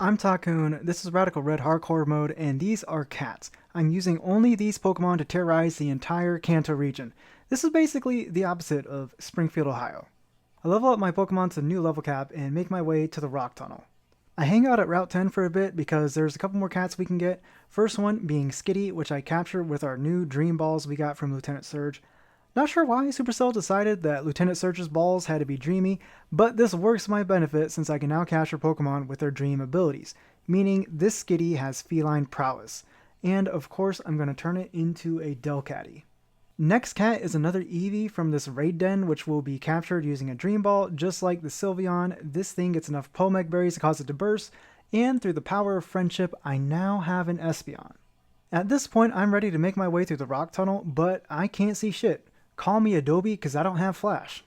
I'm Takun, this is Radical Red Hardcore mode, and these are cats. I'm using only these Pokemon to terrorize the entire Kanto region. This is basically the opposite of Springfield, Ohio. I level up my Pokemon to new level cap and make my way to the Rock Tunnel. I hang out at Route 10 for a bit because there's a couple more cats we can get. First one being Skitty, which I captured with our new Dream Balls we got from Lieutenant Surge. Not sure why Supercell decided that Lieutenant Surge's balls had to be dreamy, but this works to my benefit since I can now capture Pokemon with their dream abilities, meaning this Skitty has feline prowess. And of course, I'm going to turn it into a Delcatty. Next cat is another Eevee from this raid den, which will be captured using a Dream Ball. Just like the Sylveon, this thing gets enough Pomek berries to cause it to burst, and through the power of friendship, I now have an Espeon. At this point, I'm ready to make my way through the rock tunnel, but I can't see shit. Call me Adobe because I don't have Flash.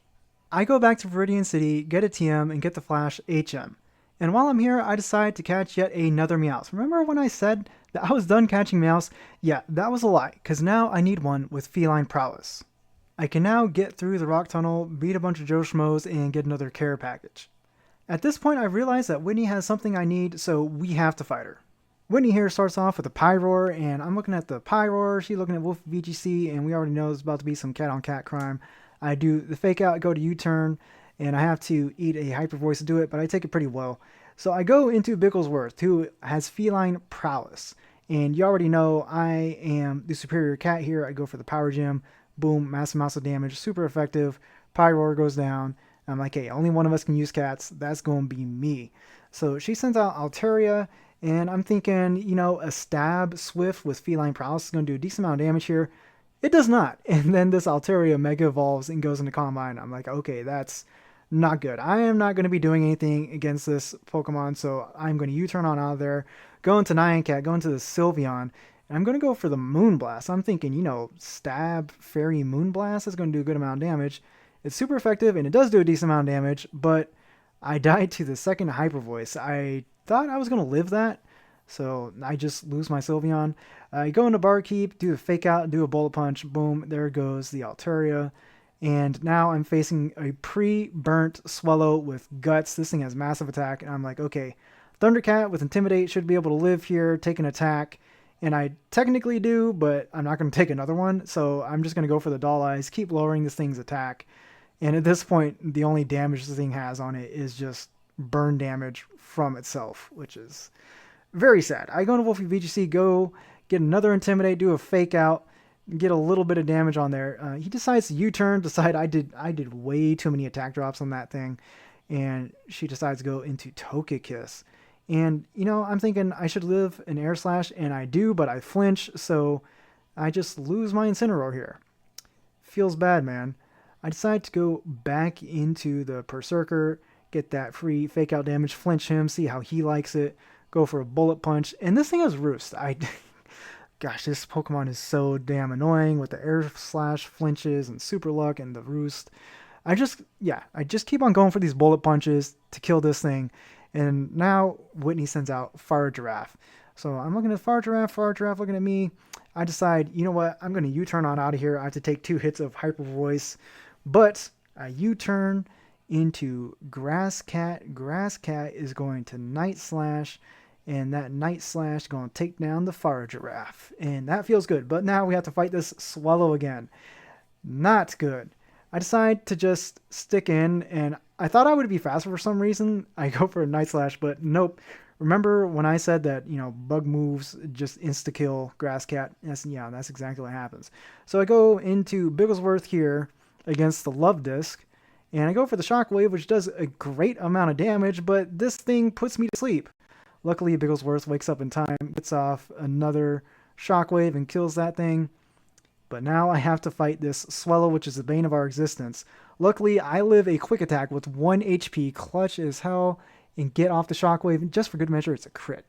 I go back to Viridian City, get a TM, and get the Flash HM. And while I'm here, I decide to catch yet another Meowth. Remember when I said that I was done catching Meowths? Yeah, that was a lie, because now I need one with feline prowess. I can now get through the rock tunnel, beat a bunch of Joe Schmoes, and get another care package. At this point, I realize that Whitney has something I need, so we have to fight her. Whitney here starts off with a Pyroar, and I'm looking at the Pyroar, she's looking at Wolf VGC, and we already know there's about to be some cat-on-cat crime. I do the fake out, go to U-turn, and I have to eat a Hyper Voice to do it, but I take it pretty well. So I go into Bigglesworth, who has feline prowess, and you already know I am the superior cat here. I go for the Power Gem, boom, massive amounts of damage, super effective, Pyroar goes down. I'm like, hey, only one of us can use cats, that's going to be me. So she sends out Altaria, and I'm thinking, a stab Swift with feline prowess is going to do a decent amount of damage here. It does not. And then this Altaria Mega Evolves and goes into Combine. I'm like, okay, that's not good. I am not going to be doing anything against this Pokemon, so I'm going to U-turn on out of there, go into Nyancat, go into the Sylveon, and I'm going to go for the Moonblast. I'm thinking, stab Fairy Moonblast is going to do a good amount of damage. It's super effective, and it does do a decent amount of damage, but I died to the second Hyper Voice. I thought I was going to live that, so I just lose my Sylveon. I go into Barkeep, do a fake out, do a Bullet Punch, boom, there goes the Altaria. And now I'm facing a pre-burnt Swellow with Guts. This thing has massive attack, and I'm like, okay, Thundercat with Intimidate should be able to live here, take an attack. And I technically do, but I'm not going to take another one, so I'm just going to go for the Doll Eyes, keep lowering this thing's attack. And at this point, the only damage this thing has on it is just burn damage from itself, which is very sad. I go into Wolfie VGC, go get another Intimidate, do a fake out, get a little bit of damage on there. He decides to U-turn, decide I did way too many attack drops on that thing, and she decides to go into Togekiss. And, I'm thinking I should live an Air Slash, and I do, but I flinch, so I just lose my Incineroar here. Feels bad, man. I decide to go back into the Berserker, get that free fake out damage, flinch him, see how he likes it, go for a Bullet Punch, and this thing has Roost. Gosh, this Pokemon is so damn annoying with the Air Slash flinches and Super Luck and the Roost. I just keep on going for these Bullet Punches to kill this thing, and now Whitney sends out Fire Giraffe. So I'm looking at Fire Giraffe looking at me. I decide, you know what, I'm going to U-turn on out of here. I have to take 2 hits of Hyper Voice. But I U-turn into Grass Cat. Grass Cat is going to Night Slash, and that Night Slash is going to take down the Fire Giraffe. And that feels good. But now we have to fight this Swellow again. Not good. I decide to just stick in, and I thought I would be faster for some reason. I go for a Night Slash, but nope. Remember when I said that, bug moves just insta-kill Grass Cat? That's exactly what happens. So I go into Bigglesworth here against the Love Disc, and I go for the Shockwave, which does a great amount of damage, but this thing puts me to sleep. Luckily, Bigglesworth wakes up in time, gets off another Shockwave, and kills that thing. But now I have to fight this Swellow, which is the bane of our existence. Luckily, I live a quick attack with 1 HP, clutch as hell, and get off the Shockwave, and just for good measure, it's a crit.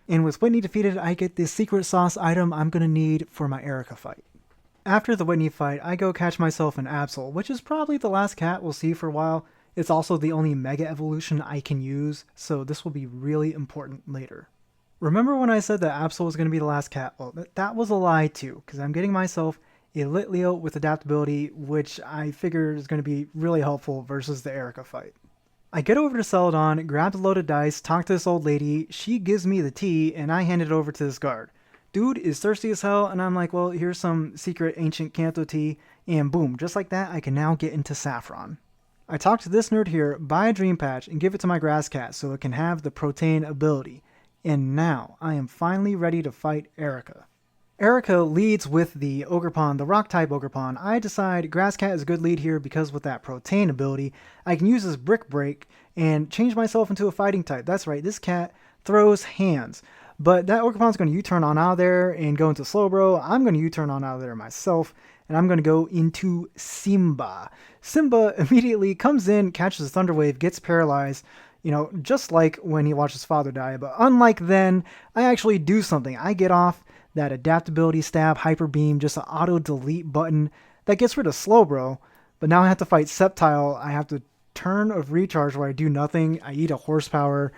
And with Whitney defeated, I get the secret sauce item I'm going to need for my Erika fight. After the Whitney fight, I go catch myself an Absol, which is probably the last cat we'll see for a while. It's also the only Mega Evolution I can use, so this will be really important later. Remember when I said that Absol was going to be the last cat? Well, that was a lie too, because I'm getting myself a Litleo with adaptability, which I figure is going to be really helpful versus the Erika fight. I get over to Celadon, grab the loaded dice, talk to this old lady, she gives me the tea, and I hand it over to this guard. Dude is thirsty as hell, and I'm like, well, here's some secret ancient Kanto tea, and boom, just like that, I can now get into Saffron. I talk to this nerd here, buy a dream patch, and give it to my grass cat so it can have the protein ability. And now, I am finally ready to fight Erika. Erika leads with the Ogerpon, the rock type Ogerpon. I decide Grasscat is a good lead here because with that protein ability, I can use this Brick Break and change myself into a fighting type. That's right, this cat throws hands. But that Ogerpon's going to U-turn on out of there and go into Slowbro. I'm going to U-turn on out of there myself, and I'm going to go into Simba. Simba immediately comes in, catches a Thunder Wave, gets paralyzed, just like when he watched his father die. But unlike then, I actually do something. I get off that adaptability stab, hyper beam, just an auto delete button that gets rid of Slowbro. But now I have to fight Sceptile. I have to turn of recharge where I do nothing. I eat a horsepower,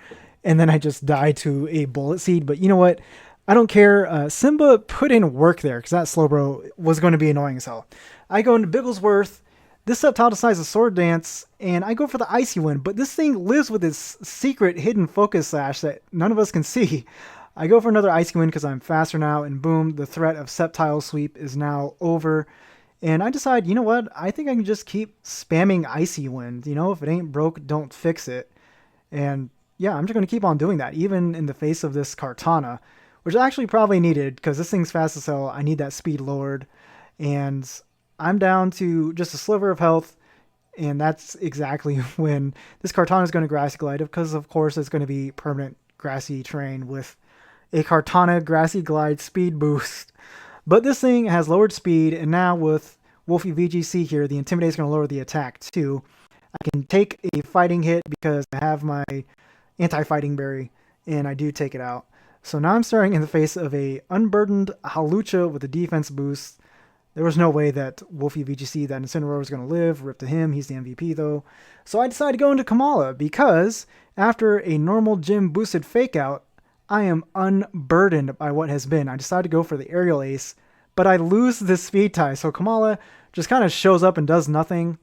and then I just die to a bullet seed. But you know what? I don't care. Simba put in work there because that Slowbro was going to be annoying as hell. I go into Bigglesworth. This Sceptile decides to Sword Dance, and I go for the Icy Wind. But this thing lives with its secret hidden focus sash that none of us can see. I go for another Icy Wind because I'm faster now, and boom, the threat of Sceptile Sweep is now over. And I decide, you know what? I think I can just keep spamming Icy Wind. If it ain't broke, don't fix it. And yeah, I'm just going to keep on doing that, even in the face of this Kartana, which is actually probably needed because this thing's fast as hell. I need that speed lowered. And I'm down to just a sliver of health. And that's exactly when this Kartana is going to Grassy Glide because, of course, it's going to be permanent grassy terrain with a Kartana Grassy Glide speed boost. But this thing has lowered speed, and now with Wolfie VGC here, the Intimidate is going to lower the attack too. I can take a fighting hit because I have my anti-fighting berry, and I do take it out. So now I'm staring in the face of a unburdened Halucha with a defense boost. There was no way that Wolfie VGC, that Incineroar, was going to live. Rip to him, he's the MVP though. So I decided to go into Kamala because after a normal gym boosted fake out, I am unburdened by what has been. I decided to go for the aerial ace, but I lose the speed tie. So Kamala just kind of shows up and does nothing.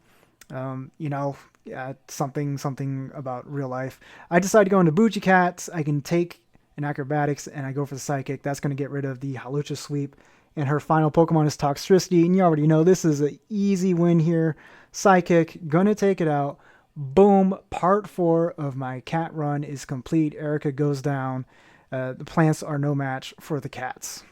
Something about real life. I decide to go into Bougie Cats. I can take an acrobatics and I go for the psychic. That's going to get rid of the Halucha sweep. And her final Pokemon is Toxtricity. And you already know this is an easy win here. Psychic, gonna take it out. Boom, part 4 of my cat run is complete. Erika goes down. The plants are no match for the cats.